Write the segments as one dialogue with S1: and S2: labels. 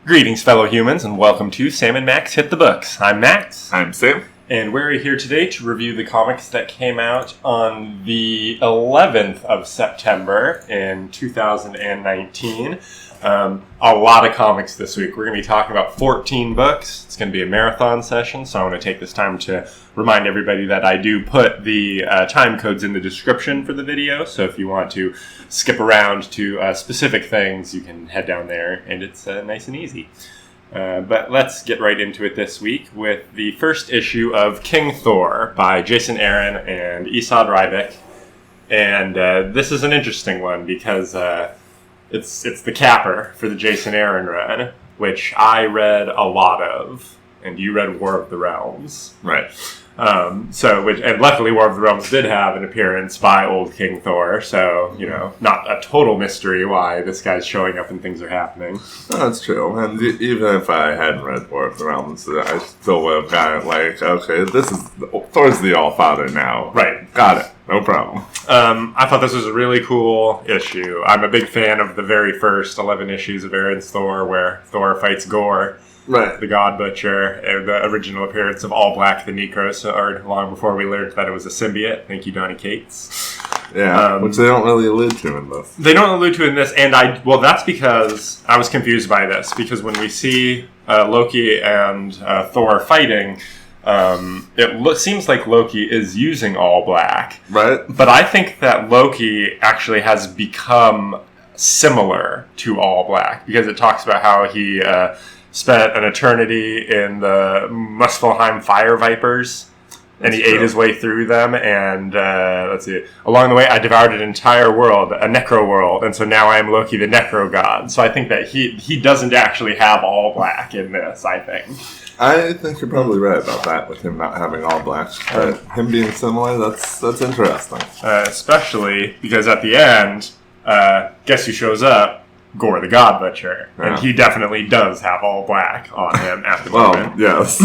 S1: Greetings, fellow humans, and welcome to Sam and Max Hit the Books. I'm Max.
S2: I'm Sam.
S1: And we're here today to review the comics that came out on the 11th of September in 2019. A lot of comics this week. We're going to be talking about 14 books. It's going to be a marathon session, so I want to take this time to remind everybody that I do put the time codes in the description for the video, so if you want to skip around to specific things, you can head down there, and it's nice and easy. But let's get right into it this week with the first issue of King Thor by Jason Aaron and Esad Ribic. And this is an interesting one because it's the capper for the Jason Aaron run, which I read a lot of, and you read War of the Realms.
S2: Right.
S1: And luckily War of the Realms did have an appearance by old King Thor, so, not a total mystery why this guy's showing up and things are happening.
S2: That's true, and even if I hadn't read War of the Realms, I still would have got it like, okay, Thor's the All-Father now.
S1: Right.
S2: Got it. No problem.
S1: I thought this was a really cool issue. I'm a big fan of the very first 11 issues of Aaron's Thor, where Thor fights Gore,
S2: right,
S1: the God Butcher, and the original appearance of All Black the Necros, or long before we learned that it was a symbiote. Thank you, Donny Cates.
S2: Yeah, which they don't really allude to in this.
S1: They don't allude to in this, and that's because I was confused by this, because when we see Loki and Thor fighting, it seems like Loki is using All Black.
S2: Right.
S1: But I think that Loki actually has become similar to All Black, because it talks about how he spent an eternity in the Muspelheim Fire Vipers, and he ate his way through them, and along the way I devoured an entire world, a necro world, and so now I am Loki the necro god. So I think that he doesn't actually have All Black in this, I think
S2: you're probably right about that, with him not having All Black. But him being similar, that's interesting.
S1: Especially because at the end, guess who shows up? Gore the God Butcher. Yeah. And he definitely does have All Black on him at the moment.
S2: Yes.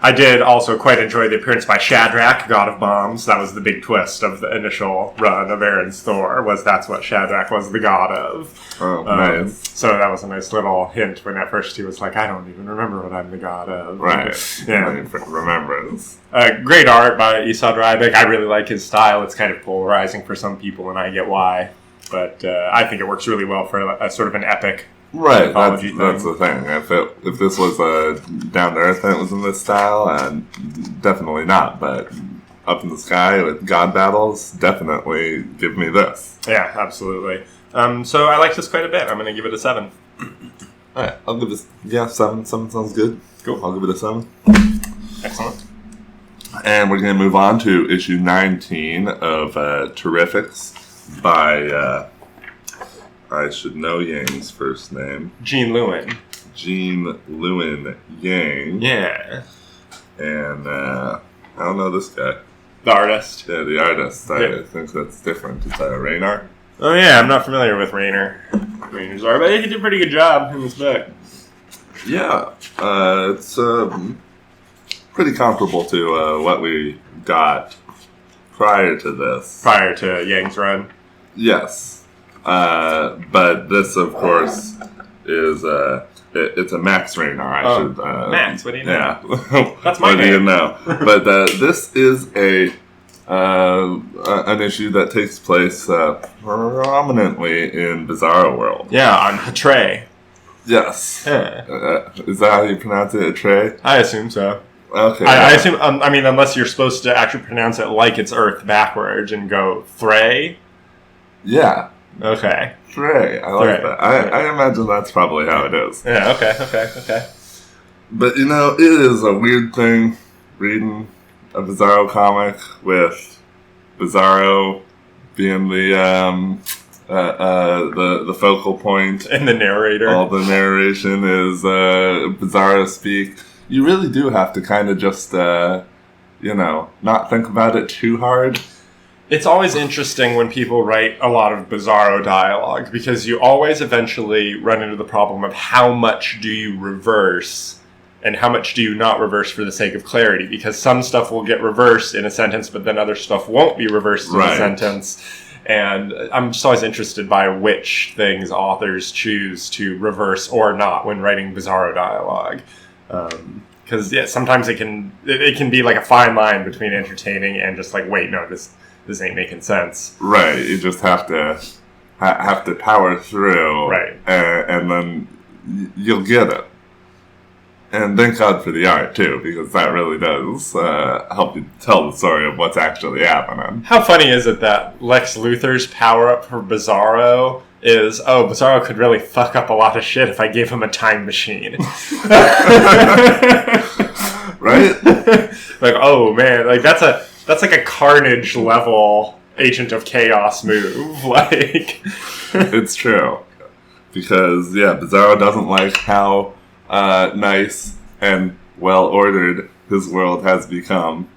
S1: I did also quite enjoy the appearance by Shadrach, God of Bombs. That was the big twist of the initial run of Aaron's Thor, that's what Shadrach was the god of.
S2: Oh, nice.
S1: So that was a nice little hint when at first he was like, I don't even remember what I'm the god of.
S2: Right.
S1: Yeah.
S2: Remembrance.
S1: Great art by Esad Ribic. I really like his style. It's kind of polarizing for some people, and I get why. But I think it works really well for a sort of an epic
S2: right, that's the thing. If this was down to earth and it was in this style, definitely not. But up in the sky with god battles, definitely give me this.
S1: Yeah, absolutely. So I like this quite a bit. I'm going to give it a 7.
S2: Alright, I'll give this 7. 7 sounds good.
S1: Cool.
S2: I'll give it a 7.
S1: Excellent.
S2: And we're going to move on to issue 19 of Terrifics by I should know Yang's first name.
S1: Gene Lewin
S2: Yang.
S1: Yeah.
S2: And I don't know this guy.
S1: The artist?
S2: Yeah, the artist. I think that's different. It's Raynar.
S1: Oh yeah, I'm not familiar with Raynor's art, but he did a pretty good job in this book.
S2: Yeah. It's pretty comparable to what we got prior to this.
S1: Prior to Yang's run?
S2: Yes. But this, of course, is it's a Max Raynar.
S1: Max, what do you know?
S2: Yeah.
S1: That's my name.
S2: What do you know? But this is an issue that takes place prominently in Bizarro World.
S1: Yeah, on Hatray.
S2: Yes.
S1: Yeah.
S2: Is that how you pronounce it, Hatray?
S1: I assume so.
S2: Okay.
S1: I assume, unless you're supposed to actually pronounce it like it's Earth backwards and go Thray.
S2: Yeah.
S1: Okay.
S2: Thray. I like that. I imagine that's probably how it is.
S1: Yeah, okay.
S2: But, it is a weird thing reading a Bizarro comic with Bizarro being the focal point.
S1: And the narrator.
S2: All the narration is Bizarro speak. You really do have to kind of just, not think about it too hard.
S1: It's always interesting when people write a lot of Bizarro dialogue, because you always eventually run into the problem of how much do you reverse and how much do you not reverse for the sake of clarity, because some stuff will get reversed in a sentence, but then other stuff won't be reversed in a sentence. And I'm just always interested by which things authors choose to reverse or not when writing Bizarro dialogue. Because sometimes it can be like a fine line between entertaining and just like, wait, no, this ain't making sense.
S2: Right. You just have to power through.
S1: Right.
S2: And then you'll get it. And thank God for the art, too, because that really does help you tell the story of what's actually happening.
S1: How funny is it that Lex Luthor's power-up for Bizarro is, Bizarro could really fuck up a lot of shit if I gave him a time machine.
S2: Right?
S1: Like, oh, man, like that's like a Carnage level Agent of Chaos move. Like,
S2: it's true. Because, Bizarro doesn't like how nice and well-ordered his world has become.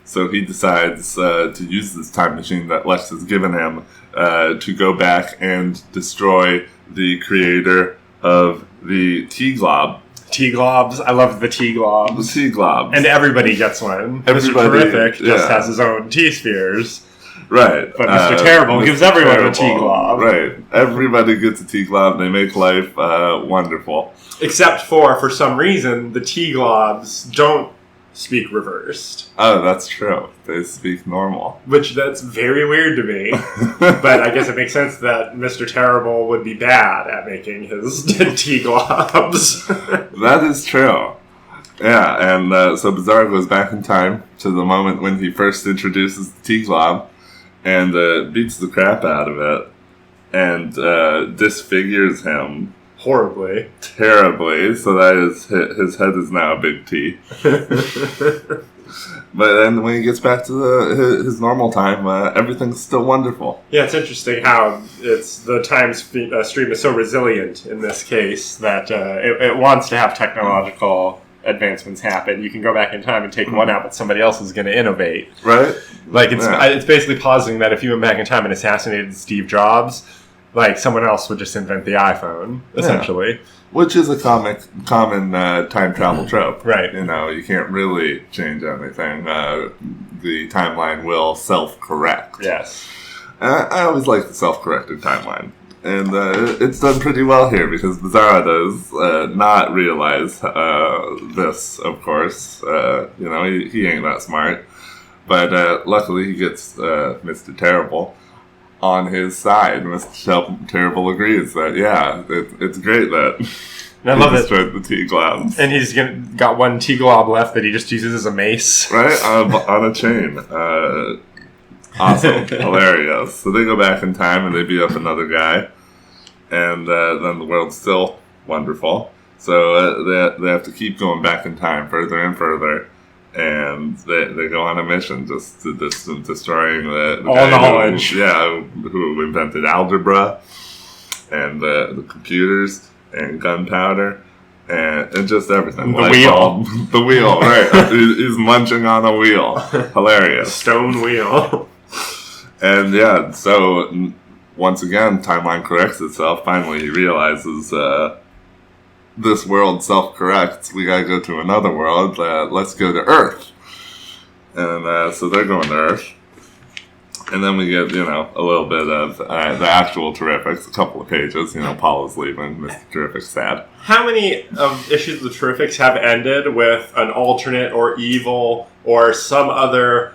S2: So he decides to use this time machine that Lex has given him to go back and destroy the creator of the T-Glob.
S1: T-Globs. I love the T-Globs.
S2: The T-Globs.
S1: And everybody gets one.
S2: Everybody,
S1: Mr. Terrific just has his own T-spheres.
S2: Right.
S1: But Mr. Terrible gives everyone a T-Glob.
S2: Right. Everybody gets a T-Glob. They make life wonderful.
S1: Except for some reason, the T-Globs don't speak reversed.
S2: Oh, that's true. They speak normal.
S1: Which, that's very weird to me. But I guess it makes sense that Mr. Terrible would be bad at making his T-Globs.
S2: That is true. Yeah, and so Bizarro goes back in time to the moment when he first introduces the T-Glob and beats the crap out of it and disfigures him.
S1: Horribly.
S2: Terribly, so that his head is now a big T. But then when he gets back to his normal time, everything's still wonderful.
S1: Yeah, it's interesting how the time stream is so resilient in this case that it wants to have technological advancements happen. You can go back in time and take one out, but somebody else is going to innovate.
S2: Right?
S1: Like, it's basically positing that if you went back in time and assassinated Steve Jobs, like, someone else would just invent the iPhone, essentially.
S2: Yeah. Which is a common time travel trope.
S1: Right.
S2: You know, you can't really change anything. The timeline will self-correct.
S1: Yes.
S2: I always like the self-corrected timeline. And it's done pretty well here because Bizarro does not realize this, of course. He ain't that smart. But luckily he gets Mr. Terrible on his side. Mr. Terrible agrees that, it's great that
S1: and I love it.
S2: destroyed the T-Globs.
S1: And he's got one T-Glob left that he just uses as a mace.
S2: Right? On a chain. Awesome. Hilarious. So they go back in time and they beat up another guy. And then the world's still wonderful. So they have to keep going back in time further and further. And they go on a mission just to destroying the
S1: all knowledge.
S2: Who invented algebra and the computers and gunpowder and just everything.
S1: The wheel.
S2: The wheel, right. He's munching on a wheel. Hilarious.
S1: Stone wheel.
S2: And so once again, timeline corrects itself. Finally, he realizes this world self-corrects. We gotta go to another world. Let's go to Earth. And so they're going to Earth. And then we get, a little bit of the actual Terrifics, a couple of pages. Paul is leaving. Mr. Terrific's sad.
S1: How many issues of the Terrifics have ended with an alternate or evil or some other,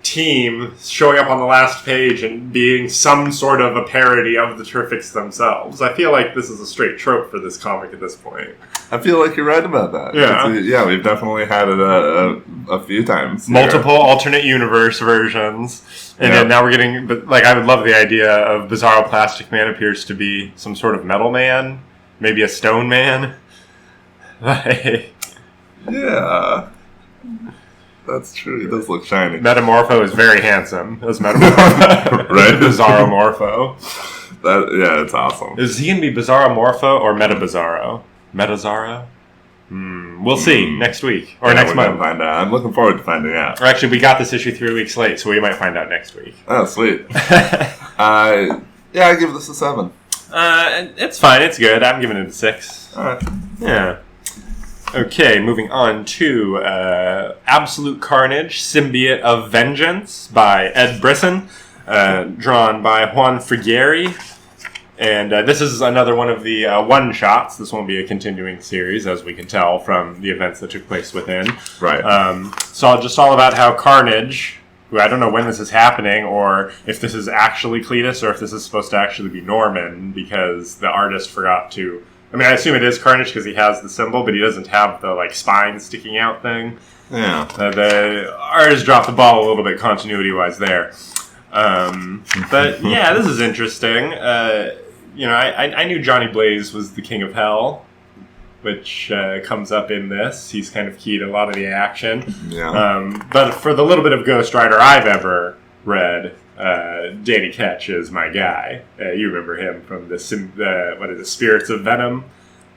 S1: team showing up on the last page and being some sort of a parody of the Terrifics themselves? I feel like this is a straight trope for this comic at this point.
S2: I feel like you're right about that.
S1: Yeah.
S2: We've definitely had it a few times.
S1: Multiple alternate universe versions. And then now we're getting... But, I would love the idea of Bizarro Plastic Man appears to be some sort of metal man. Maybe a stone man.
S2: Yeah. That's true. He does look shiny.
S1: Metamorpho is very handsome. That's Metamorpho.
S2: Right?
S1: Bizarro Morpho.
S2: It's awesome.
S1: Is he going to be Bizarro Morpho or Meta Bizarro? Metazarro? We'll see next week. Or next month.
S2: Find out. I'm looking forward to finding out.
S1: Or actually, we got this issue 3 weeks late, so we might find out next week.
S2: Oh, sweet. I give this a 7.
S1: It's fine. It's good. I'm giving it a 6.
S2: All right.
S1: Yeah. Okay, moving on to Absolute Carnage, Symbiote of Vengeance by Ed Brisson. drawn by Juan Frigeri. And this is another one of the one-shots. This won't be a continuing series, as we can tell from the events that took place within.
S2: Right.
S1: So just all about how Carnage, who I don't know when this is happening, or if this is actually Cletus, or if this is supposed to actually be Norman, because the artist forgot to... I mean, I assume it is Carnage because he has the symbol, but he doesn't have the, like, spine sticking out thing.
S2: Yeah.
S1: The artist dropped the ball a little bit continuity-wise there. But, yeah, this is interesting. I knew Johnny Blaze was the King of Hell, which comes up in this. He's kind of key to a lot of the action.
S2: Yeah.
S1: But for the little bit of Ghost Rider I've ever read, Danny Ketch is my guy. You remember him from the Spirits of Venom,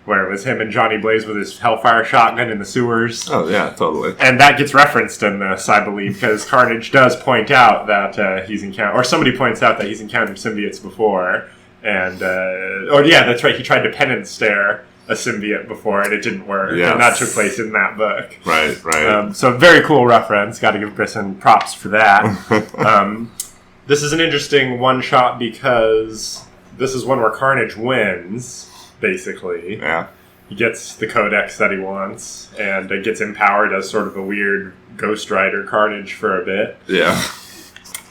S1: where it was him and Johnny Blaze with his Hellfire shotgun in the sewers.
S2: Oh, yeah, totally.
S1: And that gets referenced in this, I believe, because Carnage does point out that he's encountered... Or somebody points out that he's encountered symbiotes before. And, that's right, he tried to penance stare a symbiote before, and it didn't work.
S2: Yes.
S1: And that took place in that book.
S2: Right.
S1: So very cool reference. Got to give Brisson props for that. This is an interesting one-shot because this is one where Carnage wins, basically.
S2: Yeah.
S1: He gets the codex that he wants, and gets empowered as sort of a weird Ghost Rider Carnage for a bit.
S2: Yeah.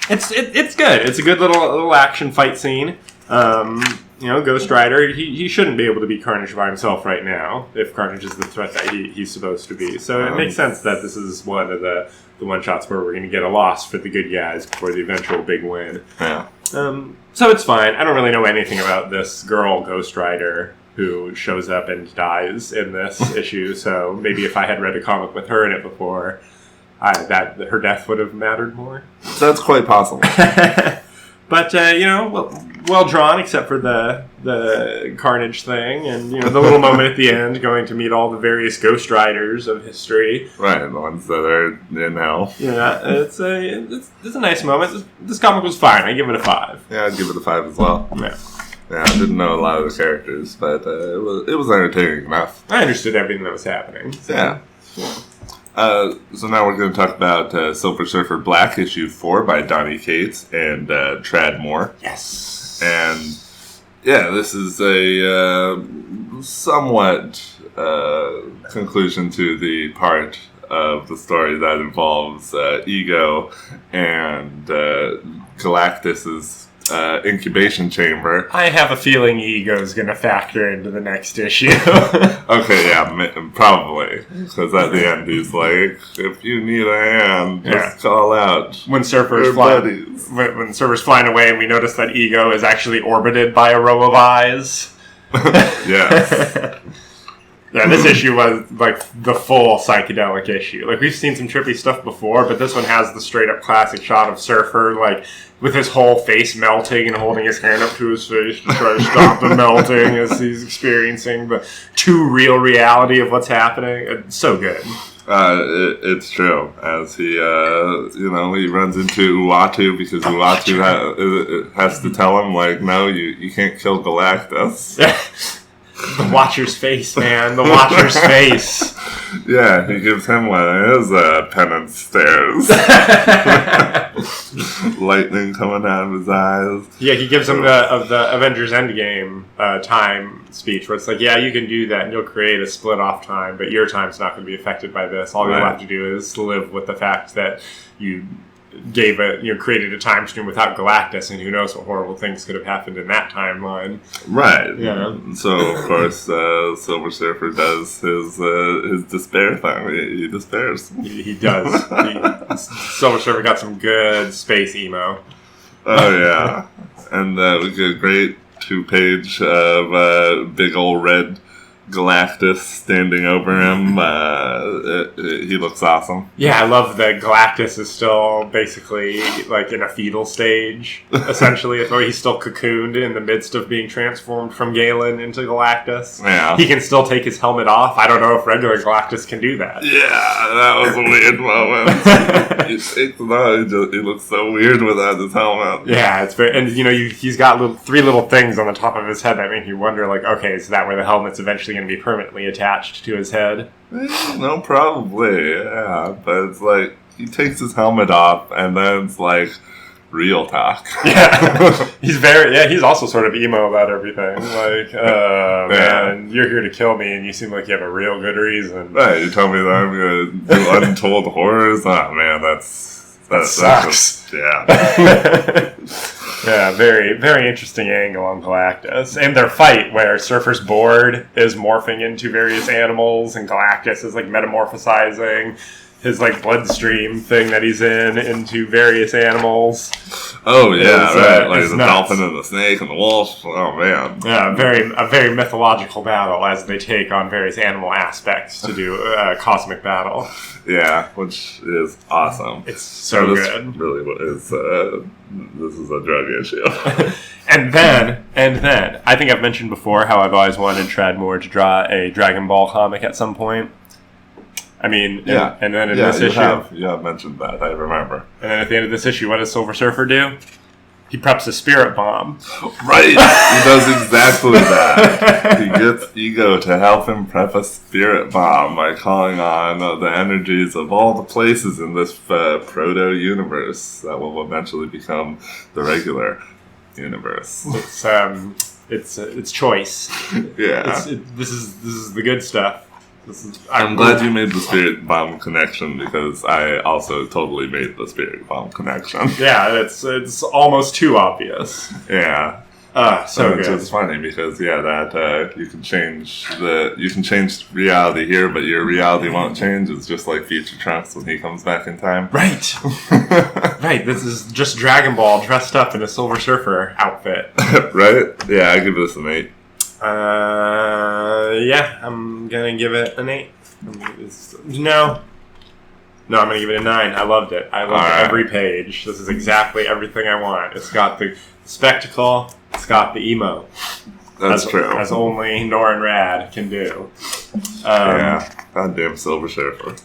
S1: It's good. It's a good little action fight scene. Ghost Rider, he shouldn't be able to beat Carnage by himself right now, if Carnage is the threat that he's supposed to be. So it makes sense that this is one of the one-shots where we're going to get a loss for the good guys before the eventual big win.
S2: Yeah.
S1: So it's fine. I don't really know anything about this girl Ghost Rider who shows up and dies in this issue, so maybe if I had read a comic with her in it before, her death would have mattered more.
S2: That's quite possible.
S1: But, well drawn, except for the Carnage thing, and, the little moment at the end, going to meet all the various Ghost Riders of history.
S2: Right, the ones that are in hell.
S1: Yeah, it's a nice moment. This comic was fine. I give it a 5.
S2: Yeah, I'd give it a 5 as well.
S1: Yeah.
S2: Yeah, I didn't know a lot of the characters, but it was entertaining enough.
S1: I understood everything that was happening. So.
S2: Yeah. So now we're going to talk about Silver Surfer Black issue 4 by Donny Cates and Tradd Moore.
S1: Yes.
S2: And yeah, this is a somewhat conclusion to the part of the story that involves Ego and Galactus's incubation chamber.
S1: I have a feeling Ego's going to factor into the next issue.
S2: Okay, yeah, probably. Because at the end he's like, if you need a hand, just call out.
S1: When Surfer's flying away and we notice that Ego is actually orbited by a row of eyes.
S2: Yes.
S1: Yeah, this issue was like the full psychedelic issue. Like, we've seen some trippy stuff before, but this one has the straight up classic shot of Surfer, like, with his whole face melting and holding his hand up to his face to try to stop the melting as he's experiencing the too real reality of what's happening. It's so good.
S2: It's true. As he, he runs into Uatu because Uatu has to tell him, like, no, you can't kill Galactus.
S1: The Watcher's face, man. The Watcher's face.
S2: Yeah, he gives him one of his penance stares. Lightning coming out of his eyes.
S1: Yeah, he gives him the Avengers Endgame time speech where it's like, yeah, you can do that and you'll create a split off time, but your time's not going to be affected by this. All you'll have to do is live with the fact that you created a time stream without Galactus, and who knows what horrible things could have happened in that timeline.
S2: Right.
S1: Yeah.
S2: So of course, Silver Surfer does his despair thing. He despairs.
S1: He does. Silver Surfer got some good space emo.
S2: Oh yeah, and we get a great 2-page of big old red Galactus standing over him. He looks awesome.
S1: Yeah, I love that Galactus is still basically like in a fetal stage, essentially. He's still cocooned in the midst of being transformed from Galen into Galactus.
S2: Yeah.
S1: He can still take his helmet off. I don't know if regular Galactus can do that.
S2: Yeah, that was a weird moment. He looks so weird without his helmet.
S1: Yeah, it's very, and he's got 3 little things on the top of his head that make you wonder, like, okay, is that where the helmet's eventually going to be permanently attached to his head?
S2: No, probably, yeah. But it's like, he takes his helmet off, and then it's like, real talk.
S1: Yeah, he's also sort of emo about everything. Like, man, you're here to kill me, and you seem like you have a real good reason.
S2: Right, you tell me that I'm going to do untold horrors? Oh, man, that
S1: sucks.
S2: Yeah.
S1: Yeah, very, very interesting angle on Galactus. And their fight, where Surfer's board is morphing into various animals, and Galactus is, like, metamorphosizing his, like, bloodstream thing that he's in into various animals.
S2: Oh, yeah, right. Like the
S1: nuts.
S2: dolphin and the snake and the wolf. Oh, man.
S1: Yeah, a very mythological battle as they take on various animal aspects to do a cosmic battle.
S2: Yeah, which is awesome.
S1: It's so good.
S2: Really what is, this is a drug issue.
S1: And then, I think I've mentioned before how I've always wanted Tradd Moore to draw a Dragon Ball comic at some point. I mean,
S2: yeah.
S1: And then in this issue...
S2: You have mentioned that, I remember.
S1: And then at the end of this issue, what does Silver Surfer do? He preps a spirit bomb.
S2: Right! He does exactly that. He gets Ego to help him prep a spirit bomb by calling on the energies of all the places in this proto-universe that will eventually become the regular universe.
S1: It's choice.
S2: Yeah.
S1: This is the good stuff.
S2: I'm glad you made the spirit bomb connection because I also totally made the spirit bomb connection.
S1: Yeah, it's almost too obvious.
S2: Yeah.
S1: So
S2: good.
S1: It's
S2: just funny because that you can change reality here, but your reality won't change. It's just like Future Trunks when he comes back in time.
S1: Right. Right. This is just Dragon Ball dressed up in a Silver Surfer outfit.
S2: Right? Yeah, I give this an 8.
S1: Yeah, I'm gonna give it an 8. No, I'm gonna give it a 9. I loved it. I loved every page. This is exactly everything I want. It's got the spectacle. It's got the emo.
S2: That's true.
S1: As only Norin Rad can do.
S2: Yeah, goddamn Silver Surfer.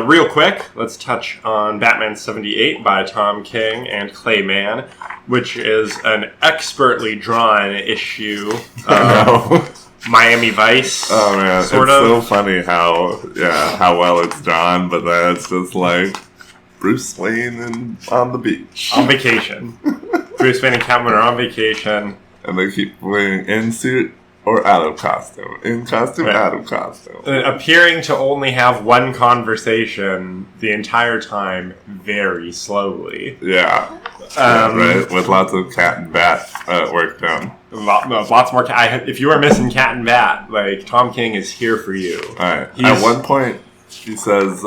S1: Real quick, let's touch on Batman 78 by Tom King and Clayman, which is an expertly drawn issue of Miami Vice.
S2: Oh man, it's so funny how well it's drawn, but then it's just like Bruce Wayne on the beach.
S1: On vacation. Bruce Wayne and Catwoman are on vacation.
S2: And they keep wearing in suit or out of costume. In costume, out of costume.
S1: Appearing to only have one conversation the entire time, very slowly.
S2: Yeah. Right? With lots of cat and bat work done.
S1: Lots more cat. If you are missing cat and bat, like, Tom King is here for you.
S2: Alright. At one point, he says,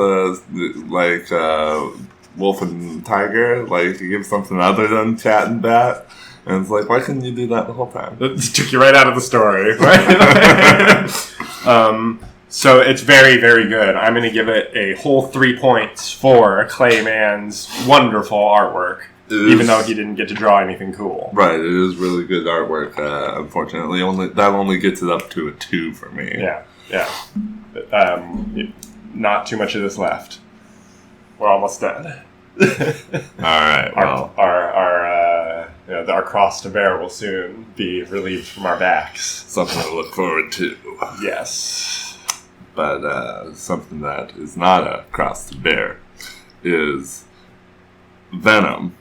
S2: wolf and tiger, like, he gives something other than cat and bat. And it's like, why couldn't you do that the whole time?
S1: It took you right out of the story. Right? So it's very, very good. I'm going to give it a whole 3 points for Clayman's wonderful artwork. Even though he didn't get to draw anything cool.
S2: Right, it is really good artwork. Unfortunately, that only gets it up to a 2 for me.
S1: Yeah. Not too much of this left. We're almost done.
S2: Alright, well.
S1: Our cross to bear will soon be relieved from our backs.
S2: Something to look forward to.
S1: Yes.
S2: But something that is not a cross to bear is Venom,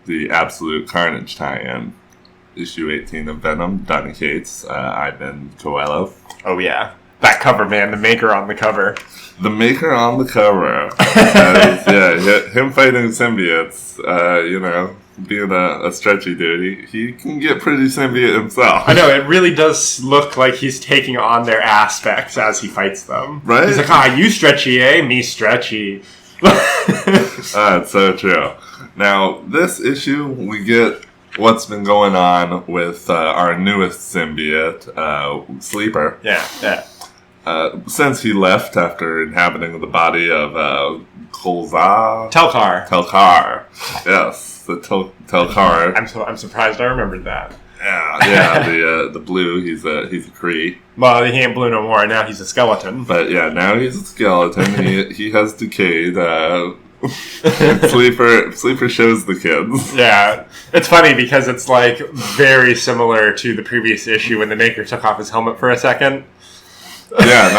S2: the Absolute Carnage tie-in. Issue 18 of Venom, Donny Cates, Ivan Coelho.
S1: Oh yeah. That cover, man. The maker on the cover.
S2: The maker on the cover. Him fighting symbiotes, being a stretchy dude, he can get pretty symbiote himself.
S1: I know, it really does look like he's taking on their aspects as he fights them.
S2: Right?
S1: He's like, you stretchy, eh? Me stretchy.
S2: That's so true. Now, this issue, we get what's been going on with our newest symbiote, Sleeper.
S1: Yeah.
S2: Since he left after inhabiting the body of Telkar. Yes, the Telkar.
S1: I'm surprised I remembered that.
S2: Yeah, the blue, he's a Kree.
S1: Well, he ain't blue no more, now he's a skeleton.
S2: But yeah, now he's a skeleton. he has decayed. Sleeper shows the kids.
S1: Yeah, it's funny because it's like very similar to the previous issue when the Maker took off his helmet for a second.
S2: Yeah,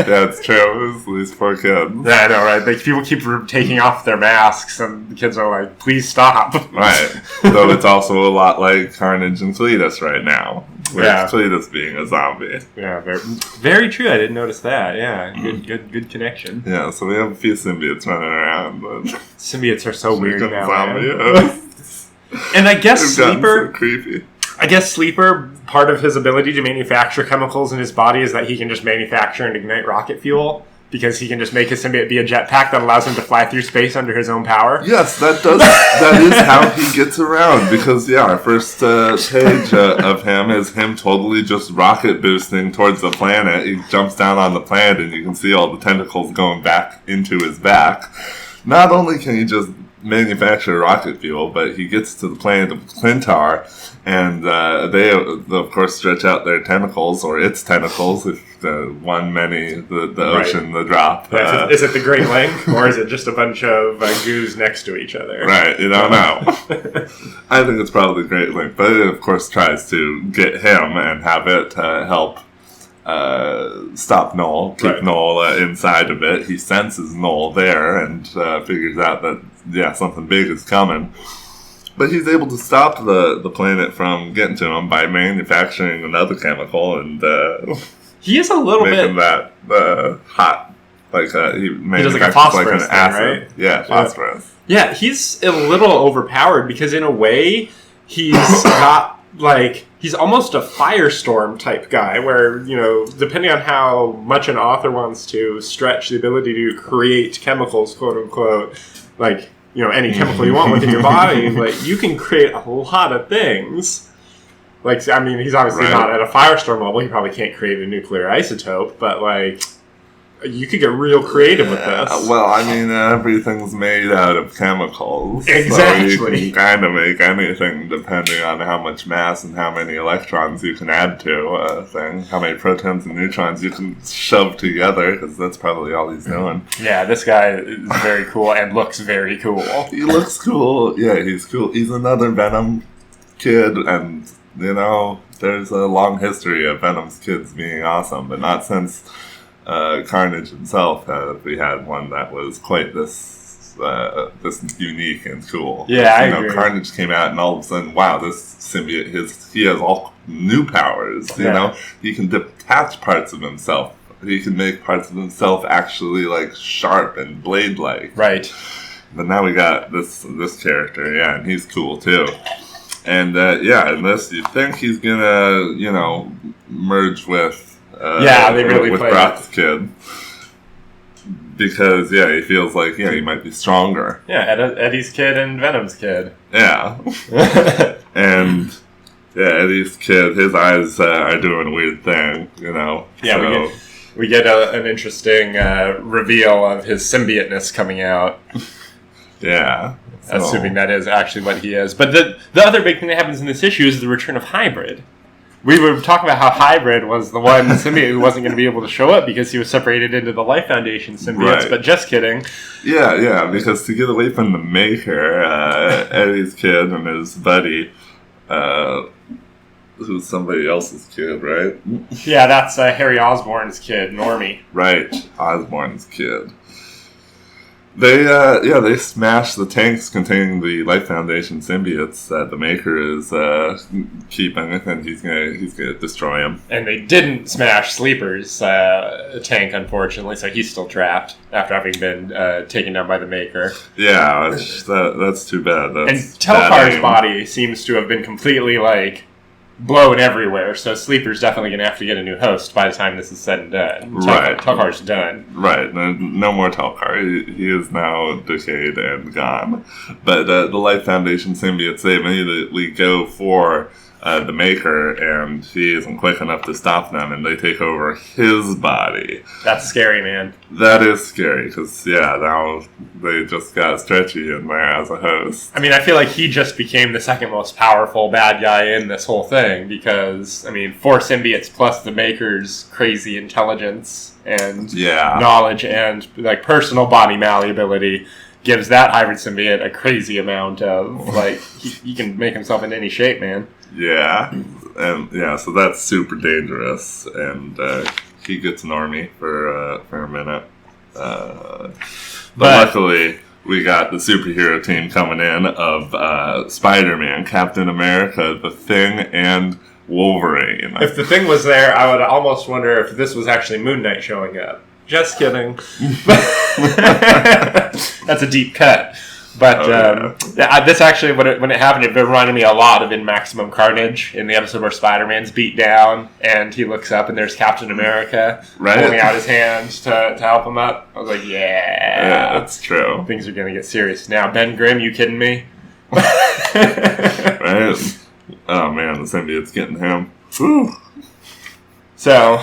S2: yeah, it's true. It's these poor kids.
S1: Yeah, I know, right? Like, people keep taking off their masks, and the kids are like, "Please stop!"
S2: Right. Though it's also a lot like Carnage and Cletus right now, with Cletus being a zombie.
S1: Yeah, very true. I didn't notice that. Yeah, good connection.
S2: Yeah, so we have a few symbiotes running around, but
S1: symbiotes are so weird now.
S2: Zombie.
S1: And I guess Sleeper.
S2: So creepy.
S1: I guess Sleeper, part of his ability to manufacture chemicals in his body is that he can just manufacture and ignite rocket fuel, because he can just make his symbiote be a jetpack that allows him to fly through space under his own power.
S2: Yes, that is how he gets around, because, our first page of him is him totally just rocket boosting towards the planet. He jumps down on the planet, and you can see all the tentacles going back into his back. Not only can he just manufacture rocket fuel, but he gets to the planet of Clintar, and they, of course, stretch out their tentacles, or its tentacles, if the ocean, the drop.
S1: Is it the Great Lake, or is it just a bunch of goos next to each other?
S2: Right, you don't know. I think it's probably the Great Lake, but it, of course, tries to get him and have it help stop Null, keep Null inside of it. He senses Null there and figures out that, something big is coming. But he's able to stop the planet from getting to him by manufacturing another chemical and
S1: he is a little
S2: making
S1: bit
S2: that hot. Like he
S1: does like a phosphorus
S2: like an acid.
S1: Right?
S2: Yeah, phosphorus.
S1: Yeah, he's a little overpowered because in a way he's got he's almost a firestorm type guy where, depending on how much an author wants to stretch the ability to create chemicals, quote unquote, any chemical you want within your body, you can create a lot of things. He's obviously not at a firestorm level. He probably can't create a nuclear isotope, but you could get real creative with this.
S2: Well, everything's made out of chemicals.
S1: Exactly.
S2: So you can kind of make anything depending on how much mass and how many electrons you can add to a thing. How many protons and neutrons you can shove together, because that's probably all he's doing.
S1: Yeah, this guy is very cool and looks very cool.
S2: He looks cool. Yeah, he's cool. He's another Venom kid, and, there's a long history of Venom's kids being awesome, but not since Carnage himself we had one that was quite this unique and cool.
S1: Yeah, I agree.
S2: Carnage came out and all of a sudden, wow, this symbiote, he has all new powers. You know, he can detach parts of himself. He can make parts of himself actually sharp and blade-like.
S1: Right.
S2: But now we got this character, and he's cool too. And in this, you think he's gonna, merge with.
S1: They really
S2: with
S1: play
S2: Brock's kid, because he feels like he might be stronger.
S1: Yeah, Eddie's kid and Venom's kid.
S2: Yeah, and Eddie's kid, his eyes are doing a weird thing, Yeah,
S1: so. we get an interesting reveal of his symbioteness coming out.
S2: Yeah. So.
S1: Assuming that is actually what he is. But the other big thing that happens in this issue is the return of Hybrid. We were talking about how Hybrid was the one symbiote who wasn't going to be able to show up because he was separated into the Life Foundation symbiotes, but just kidding.
S2: Yeah, because to get away from the Maker, Eddie's kid and his buddy, who's somebody else's kid, right?
S1: Yeah, that's Harry Osborn's kid, Normie.
S2: Right, Osborn's kid. They smash the tanks containing the Life Foundation symbiotes that the Maker is keeping, and he's gonna destroy them. And
S1: they didn't smash Sleeper's tank, unfortunately, so he's still trapped after having been taken down by the Maker.
S2: Yeah, that's too bad.
S1: And Telkar's body seems to have been completely blown everywhere, so Sleeper's definitely going to have to get a new host by the time this is said and done.
S2: Right.
S1: Telkar's done.
S2: Right. No more Telkar. He is now decayed and gone. But the Life Foundation symbiotes, they immediately go for the Maker, and he isn't quick enough to stop them, and they take over his body.
S1: That's scary, man.
S2: That is scary, because, now they just got Stretchy in there as a host.
S1: I feel like he just became the second most powerful bad guy in this whole thing, because, 4 symbiotes plus the Maker's crazy intelligence and knowledge and, personal body malleability gives that hybrid symbiote a crazy amount of, he can make himself in any shape, man.
S2: Yeah, and so that's super dangerous, and he gets normie for a minute. But luckily, we got the superhero team coming in of Spider-Man, Captain America, The Thing, and Wolverine.
S1: If The Thing was there, I would almost wonder if this was actually Moon Knight showing up. Just kidding. That's a deep cut. But this actually, when it happened, it reminded me a lot of in Maximum Carnage, in the episode where Spider-Man's beat down, and he looks up and there's Captain America holding out his hand to help him up. I was like, yeah,
S2: that's true.
S1: Things are going to get serious now. Ben Grimm, you kidding me?
S2: Right? Oh man, the symbiote's getting him. Whew.
S1: So,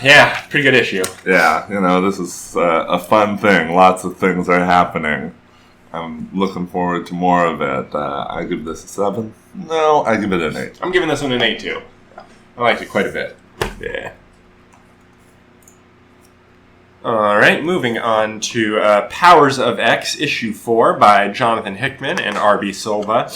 S1: yeah, pretty good issue.
S2: Yeah, this is a fun thing. Lots of things are happening. I'm looking forward to more of it. I give this a 7. No, I give it an 8.
S1: I'm giving this one an 8 too. I liked it quite a bit. Yeah. Alright, moving on to Powers of X, issue 4 by Jonathan Hickman and R.B. Silva.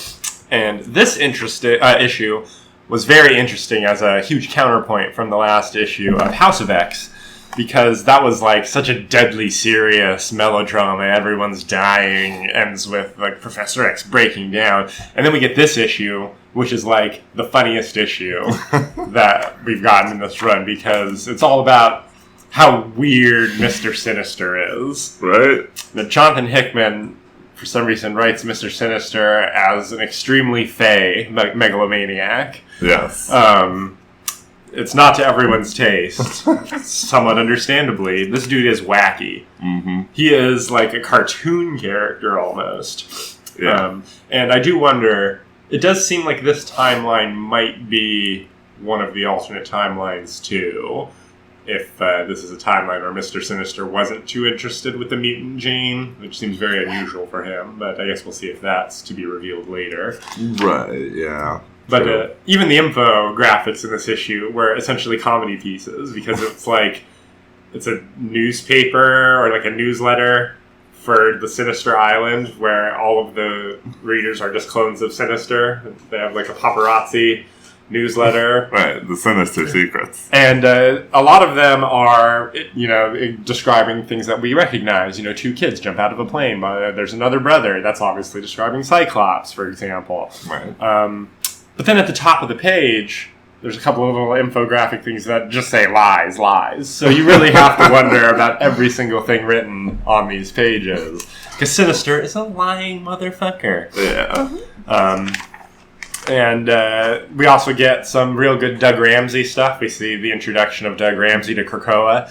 S1: And this issue was very interesting as a huge counterpoint from the last issue of House of X, because that was like such a deadly serious melodrama. Everyone's dying, ends with like Professor X breaking down. And then we get this issue, which is like the funniest issue that we've gotten in this run, because it's all about how weird Mr. Sinister is. Right. Now, Jonathan Hickman, for some reason, writes Mr. Sinister as an extremely fey megalomaniac.
S2: Yes.
S1: It's not to everyone's taste, somewhat understandably. This dude is wacky. Mm-hmm. He is like a cartoon character almost. Yeah. And I do wonder, it does seem like this timeline might be one of the alternate timelines too. If this is a timeline where Mr. Sinister wasn't too interested with the mutant gene, which seems very unusual for him, but I guess we'll see if that's to be revealed later.
S2: Right, yeah.
S1: But even the infographics in this issue were essentially comedy pieces, because it's like, it's a newspaper or like a newsletter for the Sinister Island where all of the readers are just clones of Sinister. They have like a paparazzi newsletter.
S2: Right, the Sinister Secrets.
S1: And a lot of them are, describing things that we recognize. 2 kids jump out of a plane. There's another brother. That's obviously describing Cyclops, for example.
S2: Right.
S1: But then at the top of the page, there's a couple of little infographic things that just say lies, lies. So you really have to wonder about every single thing written on these pages. Because Sinister is a lying motherfucker.
S2: Yeah.
S1: And we also get some real good Doug Ramsey stuff. We see the introduction of Doug Ramsey to Krakoa,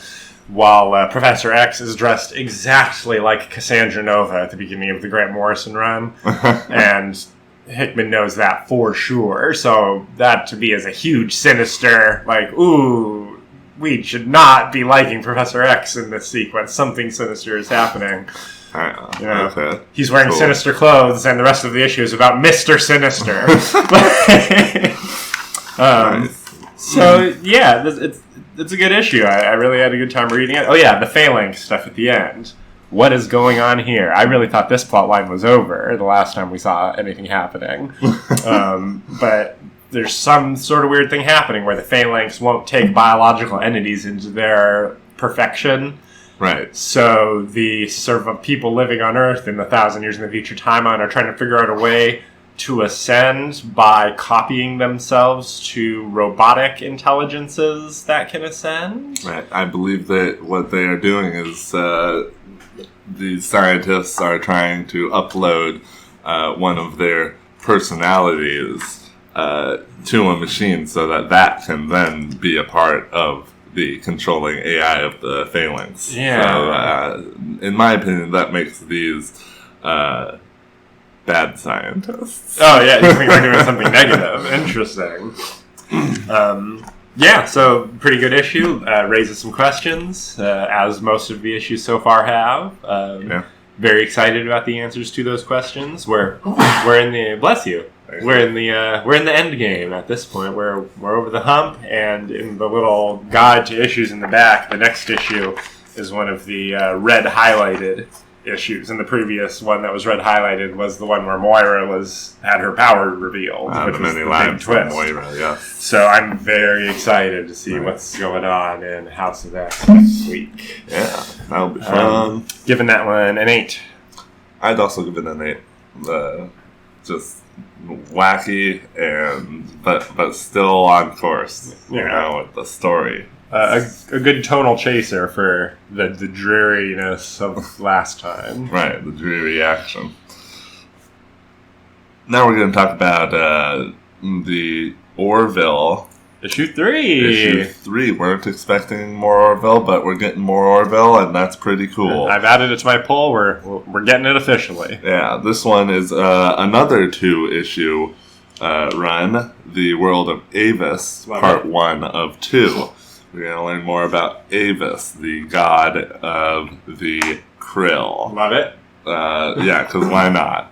S1: while Professor X is dressed exactly like Cassandra Nova at the beginning of the Grant Morrison run. And Hickman knows that for sure. So that to me is a huge Sinister, like, ooh, we should not be liking Professor X in this sequence. Something sinister is happening.
S2: Okay.
S1: He's wearing sinister clothes, and the rest of the issue is about Mr. Sinister. So, yeah, it's a good issue. I really had a good time reading it. Oh, yeah, the Phalanx stuff at the end. What is going on here? I really thought this plotline was over the last time we saw anything happening. But there's some sort of weird thing happening where the Phalanx won't take biological entities into their perfection.
S2: Right.
S1: So the sort of people living on Earth in the 1,000 years in the future timeline are trying to figure out a way to ascend by copying themselves to robotic intelligences that can ascend.
S2: Right. I believe that what they are doing is these scientists are trying to upload one of their personalities to a machine so that can then be a part of the controlling AI of the Phalanx.
S1: Yeah.
S2: So, in my opinion, that makes these bad scientists.
S1: Oh, yeah, you think we're doing something negative. Interesting. Yeah, so pretty good issue. Raises some questions, as most of the issues so far have. Very excited about the answers to those questions. We're in the bless you. We're in the end game at this point. We're over the hump, and in the little guide to issues in the back, the next issue is one of the red highlighted issues. And the previous one that was red highlighted was the one where Moira had her power revealed, which was the big twist.
S2: Moira, yes.
S1: So I'm very excited to see what's going on in House of X next week.
S2: Yeah, that'll be fun.
S1: Giving that one an 8.
S2: I'd also give it an 8. Just wacky but still on course. With the story.
S1: A good tonal chaser for the dreariness of last time.
S2: Right, the dreary action. Now we're going to talk about the Orville.
S1: Issue 3.
S2: Issue 3. Weren't expecting more Orville, but we're getting more Orville, and that's pretty cool.
S1: I've added it to my poll. We're getting it officially.
S2: Yeah, this one is another 2-issue run, The World of Avis, Part 1 of 2. We're going to learn more about Avis, the god of the Krill.
S1: Love it.
S2: Yeah, because why not?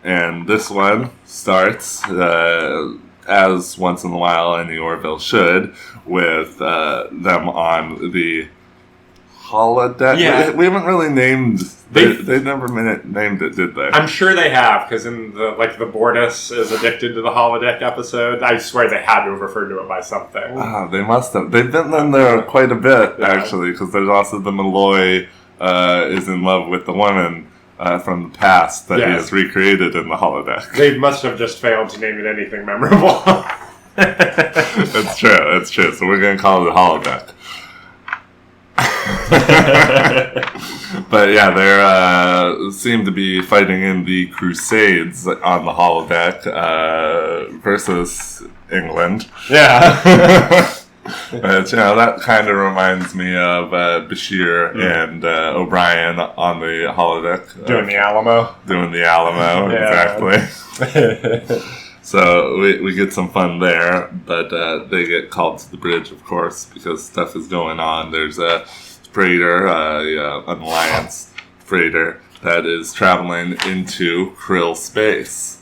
S2: And this one starts, as once in a while any Orville should, with them on the holodeck.
S1: Yeah.
S2: We haven't really named... They never named it, did they?
S1: I'm sure they have, because in the Bortus is addicted to the holodeck episode, I swear they had to have referred to it by something.
S2: They must have. They've been in there quite a bit, actually, because there's also the Malloy is in love with the woman from the past that he has recreated in the holodeck.
S1: They must have just failed to name it anything memorable.
S2: That's true. So we're going to call it a holodeck. But yeah, they seem to be fighting in the Crusades on the holodeck versus England.
S1: Yeah.
S2: But that kind of reminds me of Bashir and O'Brien on the holodeck.
S1: Doing the Alamo.
S2: Exactly. So we get some fun there, but they get called to the bridge, of course, because stuff is going on. There's a freighter, an Alliance freighter, that is traveling into Krill space.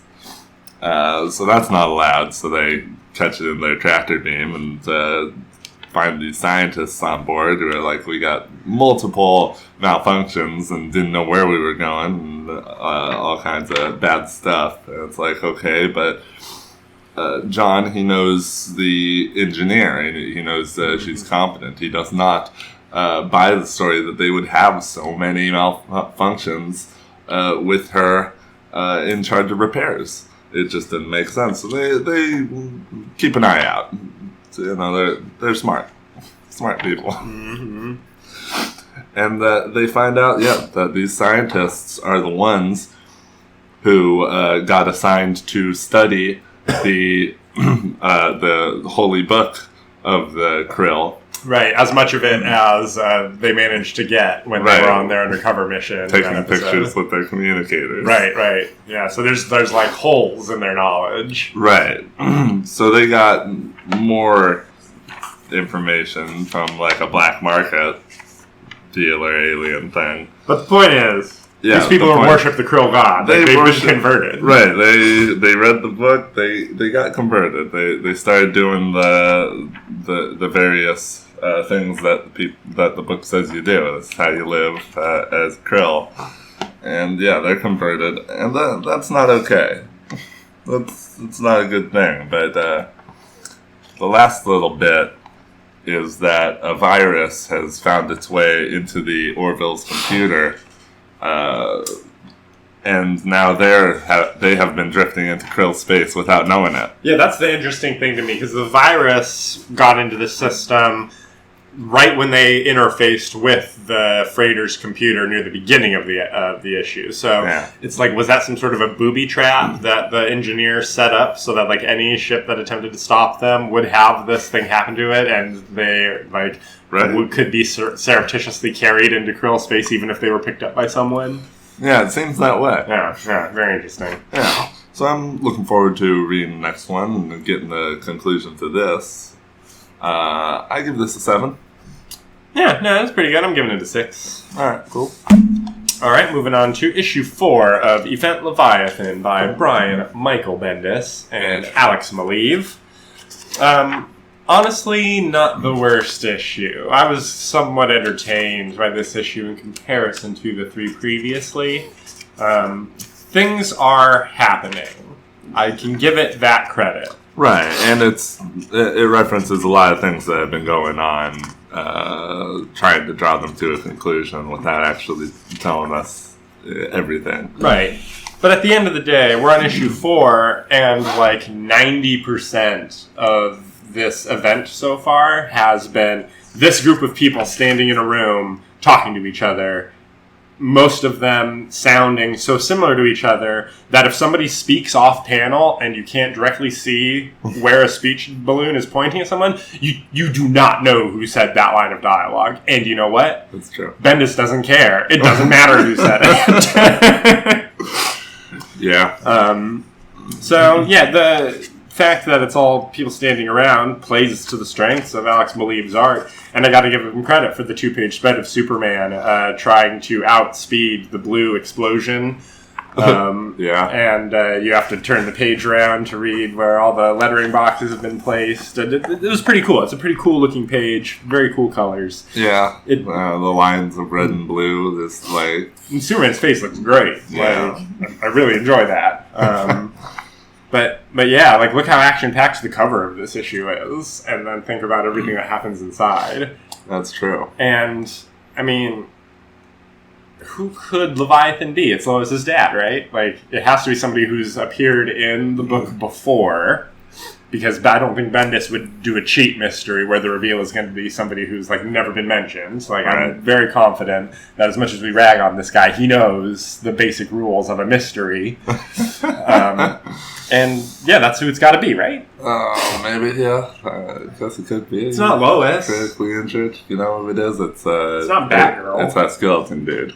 S2: So that's not allowed, so they catch it in their tractor beam and find these scientists on board who are like, we got multiple malfunctions and didn't know where we were going, and all kinds of bad stuff. And it's like, okay, but John, he knows the engineer, and he knows she's competent. He does not buy the story that they would have so many malfunctions with her in charge of repairs. It just didn't make sense. So they keep an eye out. So, they're smart people.
S1: Mm-hmm.
S2: And they find out, that these scientists are the ones who got assigned to study the holy book of the Krill.
S1: Right, as much of it as they managed to get when they were on their undercover mission.
S2: Taking pictures with their communicators.
S1: Right. Yeah, so there's like holes in their knowledge.
S2: Right. So they got more information from like a black market dealer alien thing.
S1: But the point is, these people who worship the Krill god, they've been converted.
S2: Right, they read the book, they got converted. They started doing the various things that the book says you do. That's how you live as Krill. And they're converted, and that's not okay. That's not a good thing. But the last little bit is that a virus has found its way into the Orville's computer, and now they have been drifting into Krill space without knowing it.
S1: Yeah, that's the interesting thing to me, because the virus got into the system right when they interfaced with the freighter's computer near the beginning of the issue. So it's like, was that some sort of a booby trap that the engineer set up so that like any ship that attempted to stop them would have this thing happen to it, and they could be surreptitiously carried into Krill space even if they were picked up by someone?
S2: Yeah, it seems that way.
S1: Yeah, very interesting.
S2: Yeah. So I'm looking forward to reading the next one and getting the conclusion to this. I give this a 7.
S1: Yeah, no, that's pretty good. I'm giving it a 6.
S2: Alright, cool.
S1: Alright, moving on to issue 4 of Event Leviathan by Brian Michael Bendis and Alex Maleev. Honestly, not the worst issue. I was somewhat entertained by this issue in comparison to the 3 previously. Things are happening. I can give it that credit.
S2: Right, and it references a lot of things that have been going on, trying to draw them to a conclusion without actually telling us everything.
S1: Right. But at the end of the day, we're on issue 4, and like 90% of this event so far has been this group of people standing in a room talking to each other, most of them sounding so similar to each other that if somebody speaks off panel and you can't directly see where a speech balloon is pointing at someone, you do not know who said that line of dialogue. And you know what?
S2: That's true.
S1: Bendis doesn't care. It doesn't matter who said it.
S2: Yeah.
S1: So, yeah, the fact that it's all people standing around plays to the strengths of Alex Maleev's art, and I gotta give him credit for the 2-page spread of Superman trying to outspeed the blue explosion.
S2: Yeah.
S1: And you have to turn the page around to read where all the lettering boxes have been placed. It was pretty cool. It's a pretty cool looking page. Very cool colors.
S2: Yeah. The lines of red and blue, this like...
S1: And Superman's face looks great.
S2: Yeah.
S1: Like, I really enjoy that. But yeah, like look how action-packed the cover of this issue is, and then think about everything that happens inside.
S2: That's true.
S1: And, I mean, who could Leviathan be? It's Lois's dad, right? Like, it has to be somebody who's appeared in the book before, because I don't think Bendis would do a cheat mystery where the reveal is going to be somebody who's, like, never been mentioned. So, like, I'm very confident that as much as we rag on this guy, he knows the basic rules of a mystery. And, yeah, that's who it's got to be, right?
S2: Oh, maybe, yeah. I guess it could be.
S1: It's not Lois.
S2: Critically injured. You know what it is? It's
S1: not Batgirl.
S2: It's that skeleton dude.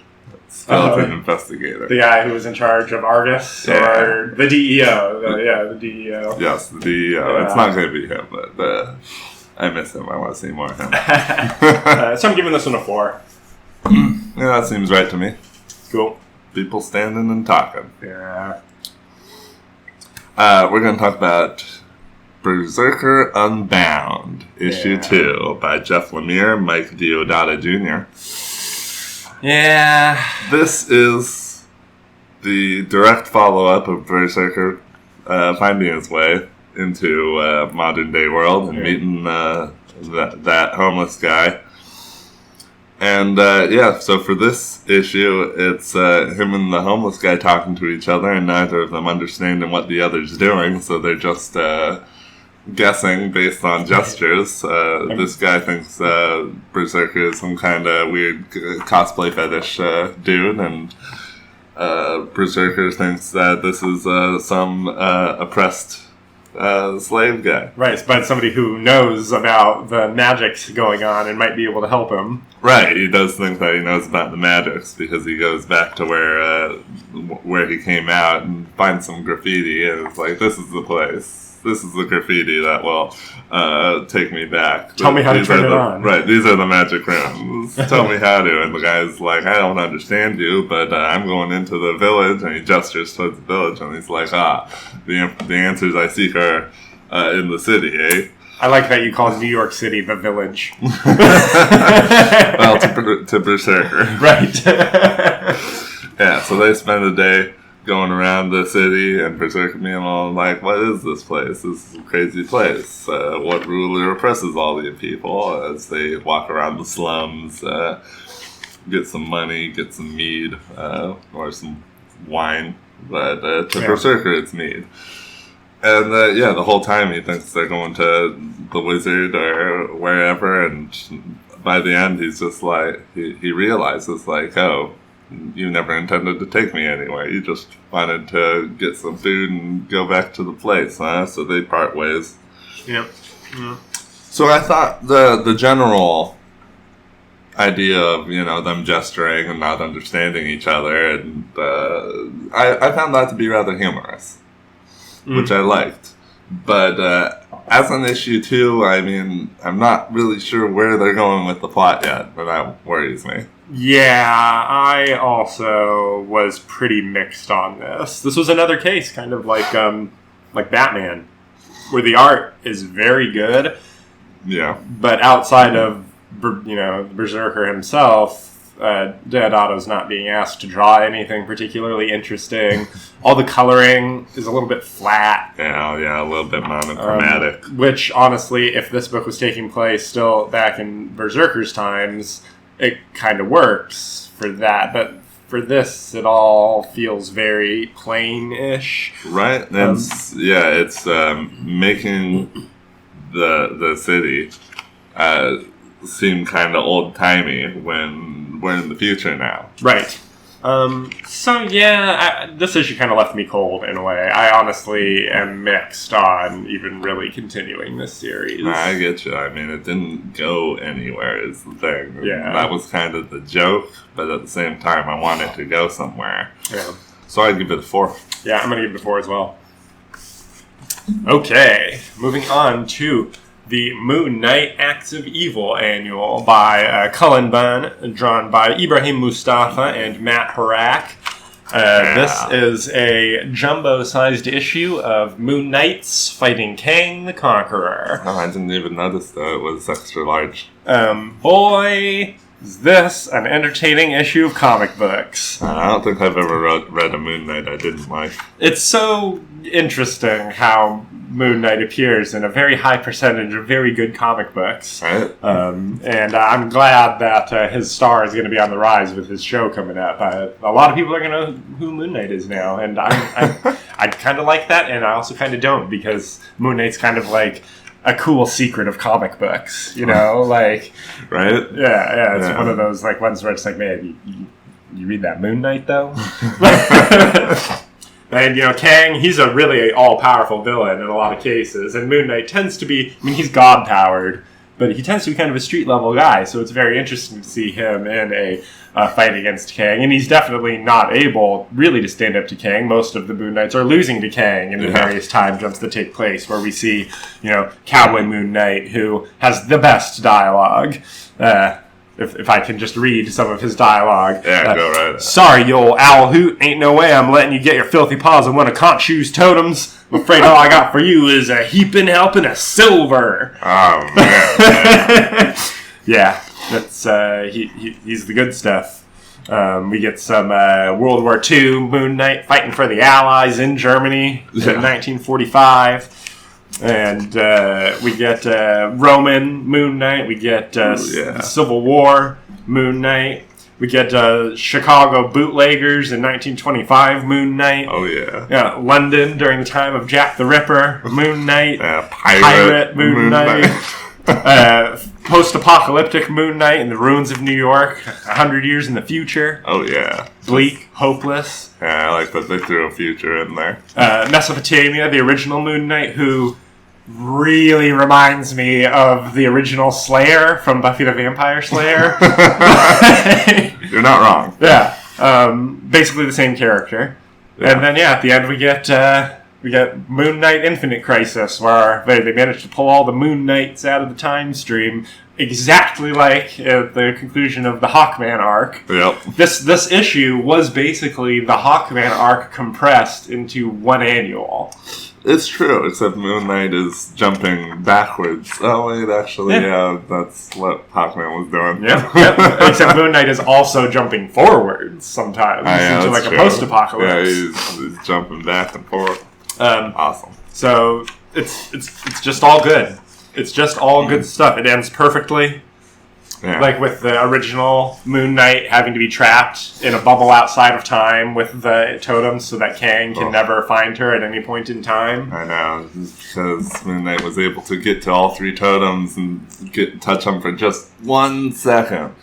S2: Skeleton investigator.
S1: The guy who was in charge of Argus, or the DEO. The DEO.
S2: Yes, the DEO. Yeah. It's not going to be him, but I miss him. I want to see more of him.
S1: So I'm giving this one a 4.
S2: Yeah, that seems right to me.
S1: Cool.
S2: People standing and talking.
S1: Yeah.
S2: We're going to talk about Berserker Unbound, issue 2, by Jeff Lemire, Mike Deodato Jr.
S1: Yeah.
S2: This is the direct follow-up of Berserker finding his way into modern-day world and meeting that homeless guy. And, so for this issue, it's him and the homeless guy talking to each other, and neither of them understanding what the other's doing, so they're just guessing based on gestures. This guy thinks Berserker is some kind of weird cosplay fetish dude, and Berserker thinks that this is some oppressed slave guy.
S1: Right, but somebody who knows about the magics going on and might be able to help him.
S2: Right, he does think that he knows about the magics because he goes back to where he came out and finds some graffiti, and it's like, this is the place. This is the graffiti that will take me back.
S1: Tell me how to turn it on.
S2: Right, these are the magic rooms. Tell me how to. And the guy's like, I don't understand you, but I'm going into the village. And he gestures towards the village, and he's like, the answers I seek are in the city, eh?
S1: I like that you call New York City the village.
S2: Well, to Berserker.
S1: Right.
S2: Yeah, so they spend a day going around the city, and Berserker being all like, what is this place? This is a crazy place. What ruler oppresses all the people? As they walk around the slums, get some money, get some mead, or some wine. But to Berserker, it's mead. And the whole time he thinks they're going to the wizard or wherever, and by the end he's just like, he realizes like, oh, you never intended to take me anywhere. You just wanted to get some food and go back to the place, huh? So they part ways.
S1: Yep. Yeah.
S2: So I thought the general idea of, them gesturing and not understanding each other, and I found that to be rather humorous, which I liked. But as an issue 2, I mean, I'm not really sure where they're going with the plot yet, but that worries me.
S1: Yeah, I also was pretty mixed on this. This was another case, kind of like Batman, where the art is very good,
S2: Yeah.
S1: But outside of, Berserker himself, Deodato's not being asked to draw anything particularly interesting. All the coloring is a little bit flat.
S2: Yeah, a little bit monochromatic.
S1: Which, honestly, if this book was taking place still back in Berserker's times, it kind of works for that. But for this, it all feels very plain-ish.
S2: Right? It's making the city seem kind of old-timey when we're in the future now.
S1: Right. This issue kind of left me cold in a way. I honestly am mixed on even really continuing this series.
S2: I get you. I mean, it didn't go anywhere is the thing.
S1: Yeah.
S2: That was kind of the joke, but at the same time, I want it to go somewhere.
S1: Yeah.
S2: So I'd give it a 4.
S1: Yeah, I'm going to give it a 4 as well. Okay, moving on to the Moon Knight Acts of Evil annual by Cullen Bunn, drawn by Ibrahim Mustafa and Matt Harak. This is a jumbo-sized issue of Moon Knights fighting Kang the Conqueror.
S2: Oh, I didn't even notice that it was extra large.
S1: Boy, is this an entertaining issue of comic books.
S2: I don't think I've ever read a Moon Knight I didn't like.
S1: It's so interesting how Moon Knight appears in a very high percentage of very good comic books.
S2: Right.
S1: And I'm glad that his star is going to be on the rise with his show coming up. A lot of people are going to know who Moon Knight is now, and I kind of like that, and I also kind of don't, because Moon Knight's kind of like a cool secret of comic books, like...
S2: Right?
S1: Yeah, it's one of those like ones where it's like, man, you read that Moon Knight, though? And, Kang, he's a really all-powerful villain in a lot of cases. And Moon Knight tends to be... he's God-powered, but he tends to be kind of a street-level guy. So it's very interesting to see him in a fight against Kang. And he's definitely not able, really, to stand up to Kang. Most of the Moon Knights are losing to Kang in the various time jumps that take place, where we see, Cowboy Moon Knight, who has the best dialogue. If I can just read some of his dialogue.
S2: Yeah, go right.
S1: Sorry, you old owl hoot. Ain't no way I'm letting you get your filthy paws on one of Conchu's totems. I'm afraid all I got for you is a heaping helping of silver.
S2: Oh, man.
S1: Yeah, that's he's the good stuff. We get some World War II Moon Knight fighting for the Allies in Germany in 1945. And we get Roman Moon Knight. We get Civil War Moon Knight. We get Chicago bootleggers in 1925 Moon Knight.
S2: Oh, yeah.
S1: Yeah, London during the time of Jack the Ripper Moon Knight.
S2: Pirate
S1: Moon Knight. Post-apocalyptic Moon Knight in the ruins of New York, 100 years in the future.
S2: Oh, yeah.
S1: Bleak, hopeless.
S2: Yeah, I like that they threw a future in there.
S1: Mesopotamia, the original Moon Knight, who really reminds me of the original Slayer from Buffy the Vampire Slayer.
S2: You're not wrong.
S1: Yeah. Basically the same character. Yeah. And then, at the end we get Moon Knight Infinite Crisis, where they managed to pull all the Moon Knights out of the time stream, exactly like the conclusion of the Hawkman arc.
S2: Yep.
S1: This issue was basically the Hawkman arc compressed into one annual.
S2: It's true, except Moon Knight is jumping backwards. Oh, wait, actually, yeah that's what Hawkman was doing.
S1: Yep. Except Moon Knight is also jumping forwards sometimes, into like a post-apocalypse.
S2: Yeah, he's jumping back and forth. Awesome.
S1: So it's just all good. It's just all good stuff. It ends perfectly. Yeah. Like with the original Moon Knight having to be trapped in a bubble outside of time with the totems so that Kang can never find her at any point in time.
S2: I know, because Moon Knight was able to get to all 3 totems and touch them for just 1 second.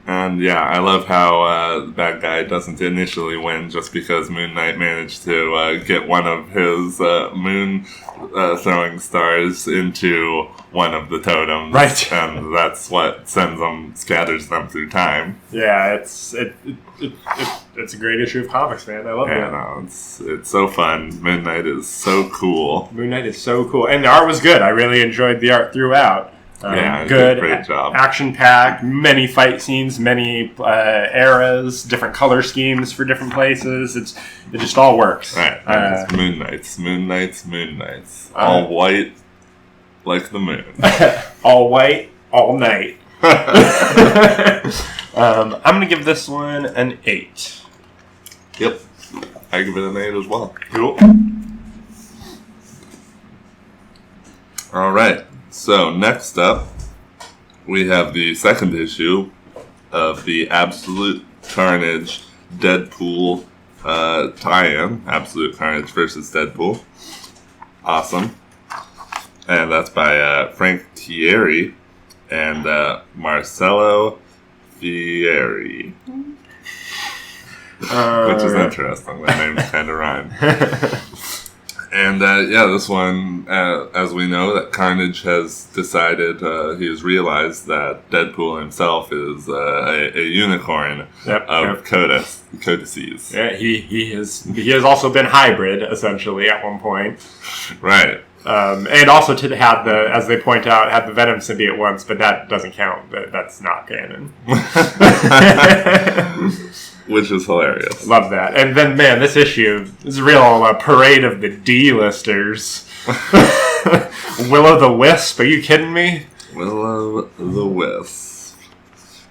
S2: And I love how the bad guy doesn't initially win just because Moon Knight managed to get one of his moon throwing stars into one of the totems. Right. And that's what scatters them through time.
S1: Yeah, it's a great issue of comics, man. I love it.
S2: No, it's so fun. Moon Knight is so cool.
S1: Moon Knight is so cool. And the art was good. I really enjoyed the art throughout. Good,
S2: great job.
S1: Action-packed, many fight scenes, many eras, different color schemes for different places. It just all works.
S2: Right. Moon Knights. All white like the moon.
S1: All white, all night. I'm going to give this one an 8.
S2: Yep. I give it an 8 as well.
S1: Cool.
S2: All right. So next up, we have the second issue of the Absolute Carnage Deadpool tie-in. Absolute Carnage versus Deadpool. Awesome. And that's by Frank Thierry and Marcelo Fieri. Which is interesting. That name's kind of rhyme. And this one, as we know, that Carnage has decided, he has realized that Deadpool himself is a unicorn of codices.
S1: Yeah, he has also been hybrid, essentially, at one point.
S2: Right.
S1: And also to have as they point out, had the Venom symbiote once, but that doesn't count. That's not canon.
S2: Which is hilarious.
S1: Love that. And then, man, this issue is a real parade of the D-listers. Will-o'-the-Wisp, are you kidding me?
S2: Will-o'-the-Wisp.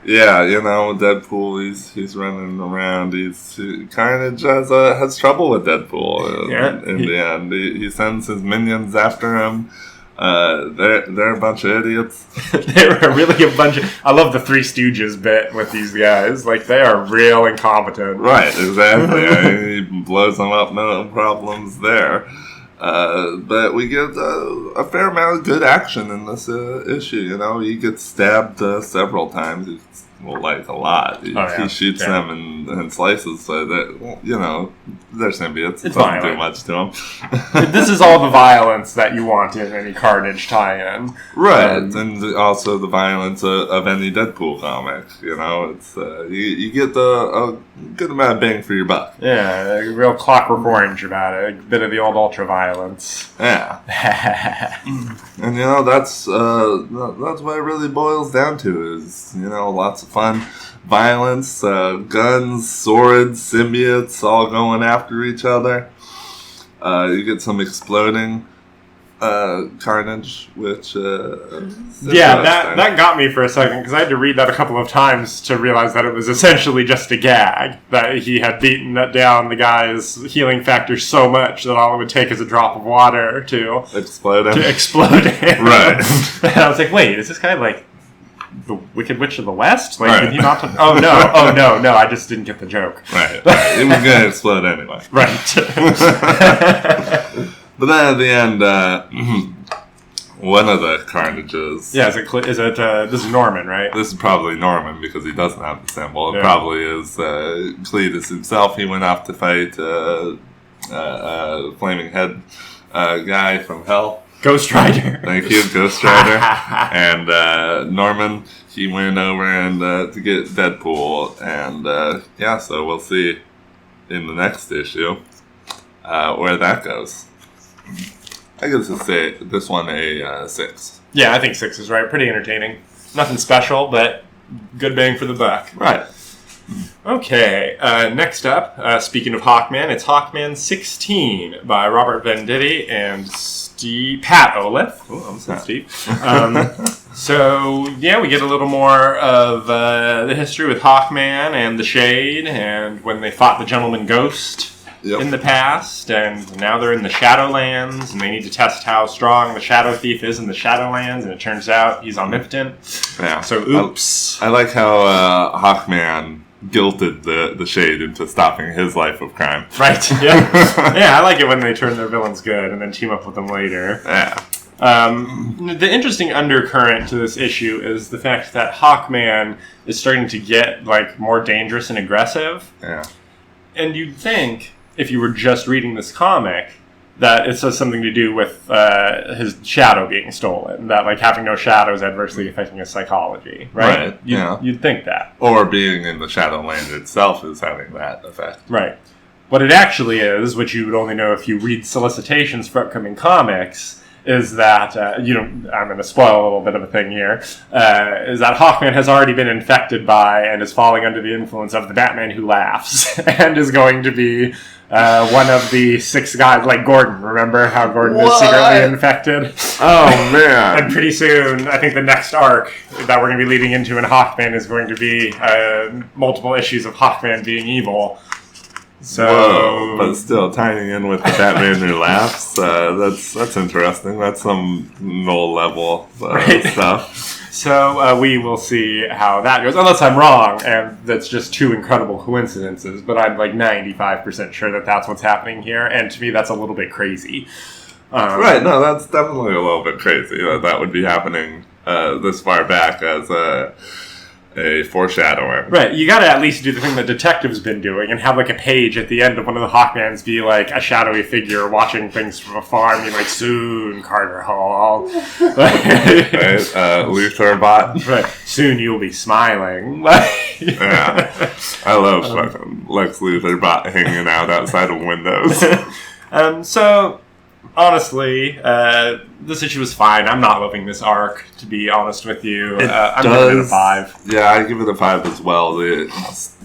S2: Yeah, Deadpool, he's running around. Carnage has trouble with Deadpool in the end. He sends his minions after him. They're a bunch of idiots.
S1: They're really a bunch of... I love the Three Stooges bit with these guys. Like, they are real incompetent.
S2: Right, exactly. He blows them up, no problems there. But we get a fair amount of good action in this issue. He gets stabbed several times. Well, like a lot. He shoots them and slices, so that, they're symbiotes. It doesn't do much to them.
S1: This is all the violence that you want in any Carnage tie-in.
S2: Right, and also the violence of any Deadpool comic. It's you get a good amount of bang for your buck.
S1: Yeah, a real Clockwork Orange about it. A bit of the old ultra-violence.
S2: Yeah. And, that's what it really boils down to is, lots of fun, violence, guns, swords, symbiotes, all going after each other. You get some exploding Carnage, which
S1: that got me for a second because I had to read that a couple of times to realize that it was essentially just a gag, that he had beaten down the guy's healing factor so much that all it would take is a drop of water to
S2: explode him.
S1: Right. And I was like, wait, is this guy like the Wicked Witch of the West? Like, did he not? Oh no! I just didn't get the joke.
S2: Right. It was gonna explode anyway.
S1: Right.
S2: But then at the end, one of the Carnages.
S1: Yeah, is it? This is Norman, right?
S2: This is probably Norman because he doesn't have the symbol. It probably is Cletus himself. He went off to fight Flaming Head guy from Hell.
S1: Ghost Rider.
S2: Thank you, Ghost Rider. And Norman, he went over and to get Deadpool. And so we'll see in the next issue where that goes. I guess I'll say this one a 6.
S1: Yeah, I think 6 is right. Pretty entertaining. Nothing special, but good bang for the buck.
S2: Right.
S1: Okay, next up, speaking of Hawkman, it's Hawkman 16 by Robert Venditti and Pat Olive. Oh, I'm so Steve. So, yeah, we get a little more of the history with Hawkman and the Shade, and when they fought the Gentleman Ghost in the past, and now they're in the Shadowlands, and they need to test how strong the Shadow Thief is in the Shadowlands, and it turns out he's omnipotent.
S2: Yeah.
S1: So, oops.
S2: I like how Hawkman guilted the Shade into stopping his life of crime.
S1: Right, yeah. Yeah, I like it when they turn their villains good and then team up with them later.
S2: Yeah.
S1: The interesting undercurrent to this issue is the fact that Hawkman is starting to get, more dangerous and aggressive.
S2: Yeah.
S1: And you'd think, if you were just reading this comic, that it has something to do with his shadow being stolen. That, having no shadow is adversely affecting his psychology, right? You'd think that.
S2: Or being in the Shadowland itself is having that effect.
S1: Right. What it actually is, which you would only know if you read solicitations for upcoming comics, is that, I'm going to spoil a little bit of a thing here, is that Hawkman has already been infected by and is falling under the influence of the Batman Who Laughs, and is going to be one of the 6 guys, like Gordon. Remember how Gordon is secretly infected?
S2: Oh, man.
S1: And pretty soon, I think the next arc that we're going to be leading into in Hawkman is going to be multiple issues of Hawkman being evil. So,
S2: whoa, but still tying in with the Batman who laughs, that's interesting. That's some null level stuff.
S1: So we will see how that goes, unless I'm wrong, and that's just 2 incredible coincidences, but I'm like 95% sure that that's what's happening here, and to me that's a little bit crazy.
S2: Right, no, that's definitely a little bit crazy that would be happening this far back as a foreshadowing.
S1: Right, you gotta at least do the thing that Detective's been doing and have like a page at the end of one of the Hawkmans be like a shadowy figure watching things from afar and be like, soon, Carter Hall.
S2: Right, Luthor bot.
S1: Right, soon you'll be smiling.
S2: Yeah, I love fucking Lex Luthor bot hanging out outside of windows.
S1: So, honestly, this issue was fine. I'm not loving this arc, to be honest with you. I'm giving it a 5.
S2: Yeah, I give it a 5 as well. This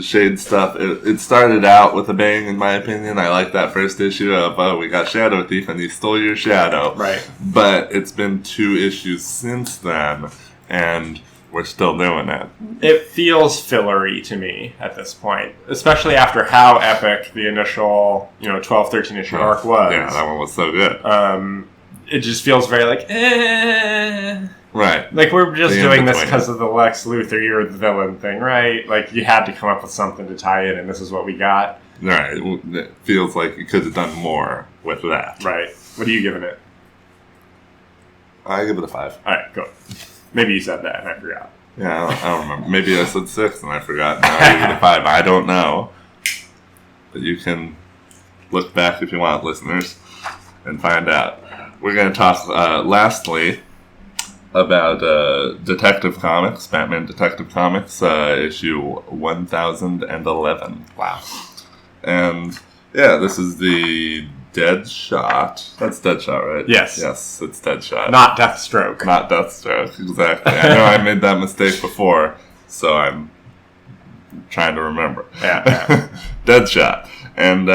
S2: Shade stuff, it started out with a bang, in my opinion. I like that first issue of, oh, we got Shadow Thief and he stole your shadow.
S1: Right.
S2: But it's been 2 issues since then, and we're still doing it.
S1: It feels fillery to me at this point, especially after how epic the initial, 12, 13 issue arc was.
S2: Yeah, that one was so good.
S1: It just feels very like, eh.
S2: Right.
S1: Like, we're just doing this because of the Lex Luthor, you're the villain thing, right? Like, you had to come up with something to tie it, and this is what we got.
S2: Right. It feels like you could have done more with that.
S1: Right. What are you giving it?
S2: I give it a 5.
S1: All right, go. Maybe you said that and I forgot.
S2: Yeah, I don't remember. Maybe I said 6 and I forgot. Now I give it a 5. I don't know. But you can look back if you want, listeners, and find out. We're going to talk, lastly, about Detective Comics, Batman Detective Comics, issue 1011.
S1: Wow.
S2: And, yeah, this is the Deadshot. That's Deadshot, right?
S1: Yes.
S2: Yes, it's Deadshot.
S1: Not Deathstroke.
S2: Not Deathstroke, exactly. I know I made that mistake before, so I'm trying to remember.
S1: Yeah.
S2: Deadshot. And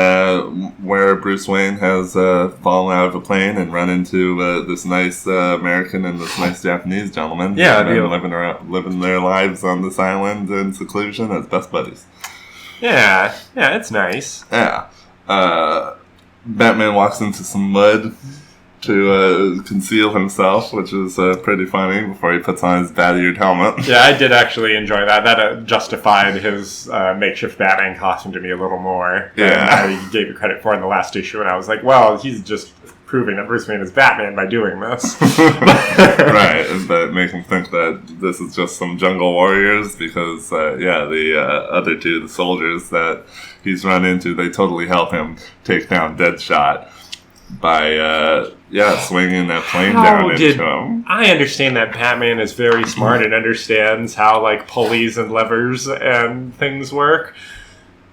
S2: where Bruce Wayne has fallen out of a plane and run into this nice American and this nice Japanese gentleman.
S1: Yeah,
S2: and living their lives on this island in seclusion as best buddies.
S1: Yeah, it's nice.
S2: Yeah. Batman walks into some mud to conceal himself, which is pretty funny, before he puts on his bat-eared helmet.
S1: Yeah, I did actually enjoy that. That justified his makeshift Batman costume to me a little more than I gave it credit for in the last issue, and I was like, well, he's just proving that Bruce Wayne is Batman by doing this.
S2: Right, but make him think that this is just some jungle warriors, because, the other 2, the soldiers that he's run into, they totally help him take down Deadshot by, swinging that plane down into him.
S1: I understand that Batman is very smart and understands how, like, pulleys and levers and things work.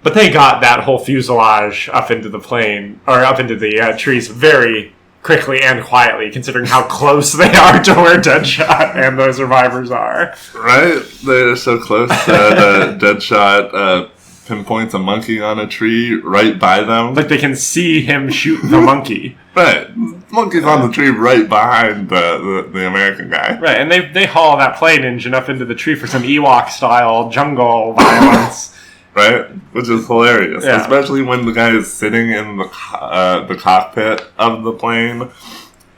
S1: But they got that whole fuselage up into the plane, or up into the trees very quickly and quietly, considering how close they are to where Deadshot and those survivors are.
S2: Right? They're so close that Deadshot pinpoints a monkey on a tree right by them.
S1: Like, they can see him shoot the monkey.
S2: Right. The monkey's on the tree right behind the American guy.
S1: Right, and they haul that plane engine up into the tree for some Ewok-style jungle violence.
S2: Right? Which is hilarious.
S1: Yeah.
S2: Especially when the guy is sitting in the cockpit of the plane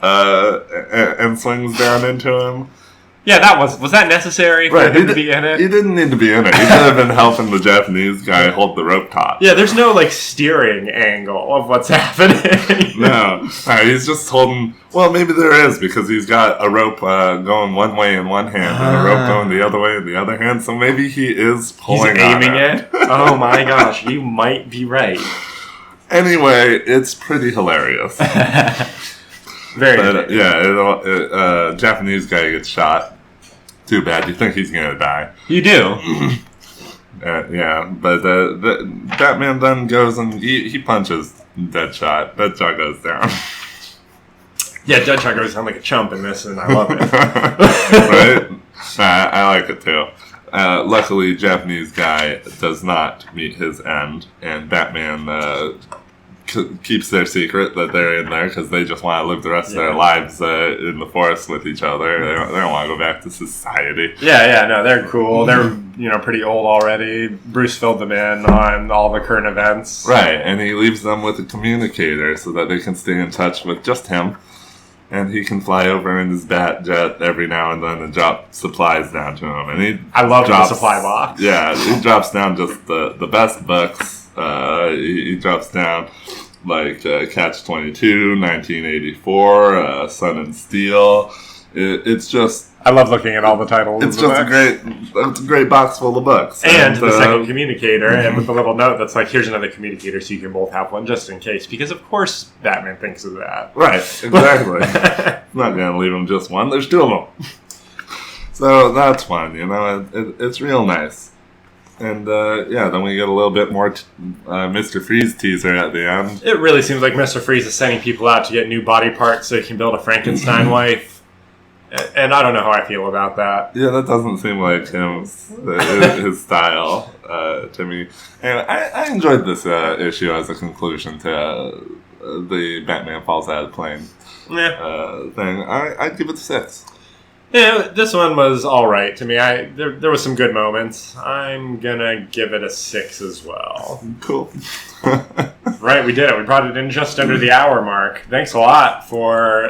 S2: and swings down into him.
S1: Yeah, was that necessary for him to be in it?
S2: He didn't need to be in it. He should have been helping the Japanese guy hold the rope taut.
S1: Yeah, there's no, like, steering angle of what's happening.
S2: No. He's just holding... Well, maybe there is, because he's got a rope going one way in one hand and a rope going the other way in the other hand, so maybe he is pulling
S1: He's aiming it? Oh my gosh, you might be right.
S2: Anyway, it's pretty hilarious.
S1: Very
S2: but, yeah, Japanese guy gets shot. Too bad. You think he's gonna die.
S1: You do.
S2: Yeah, but Batman then goes and he punches Deadshot. Deadshot goes down.
S1: Yeah, Deadshot goes down like a chump in this, and I love it.
S2: Right? I like it too. luckily, Japanese guy does not meet his end, and Batman keeps their secret that they're in there because they just want to live the rest of their lives in the forest with each other. They don't want to go back to society.
S1: No, they're cool. They're pretty old already. Bruce filled them in on all the current events.
S2: Right, and he leaves them with a communicator so that they can stay in touch with just him. And he can fly over in his bat jet every now and then and drop supplies down to him. And
S1: I love the supply box.
S2: Yeah, he drops down just the best books. He drops down like Catch-22, 1984, Sun and Steel. It's just...
S1: I love looking at all the titles.
S2: It's just a great box full of books.
S1: And the second communicator, and with a little note that's like, here's another communicator so you can both have one just in case. Because, of course, Batman thinks of that.
S2: Right, exactly. I'm not going to leave him just one. There's two of them. So that's fun, it's real nice. And, then we get a little bit more Mr. Freeze teaser at the end.
S1: It really seems like Mr. Freeze is sending people out to get new body parts so he can build a Frankenstein wife. And I don't know how I feel about that.
S2: Yeah, that doesn't seem like his style to me. And I enjoyed this issue as a conclusion to the Batman Falls Out of the Plane thing. I'd give it a 6.
S1: Yeah, this one was all right to me. There was some good moments. I'm gonna give it a 6 as well.
S2: Cool.
S1: Right, we did it. We brought it in just under the hour mark. Thanks a lot for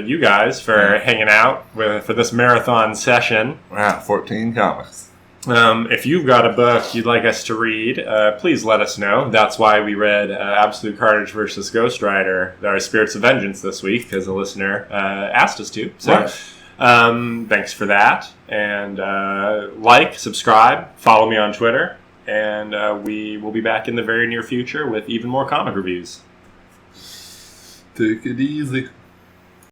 S1: you guys for hanging out for this marathon session.
S2: Wow, 14 comics.
S1: If you've got a book you'd like us to read, please let us know. That's why we read Absolute Carnage versus Ghost Rider, our Spirits of Vengeance this week, because a listener asked us to. So.
S2: Right.
S1: Thanks for that. And subscribe, follow me on Twitter, and we will be back in the very near future with even more comic reviews.
S2: Take it easy.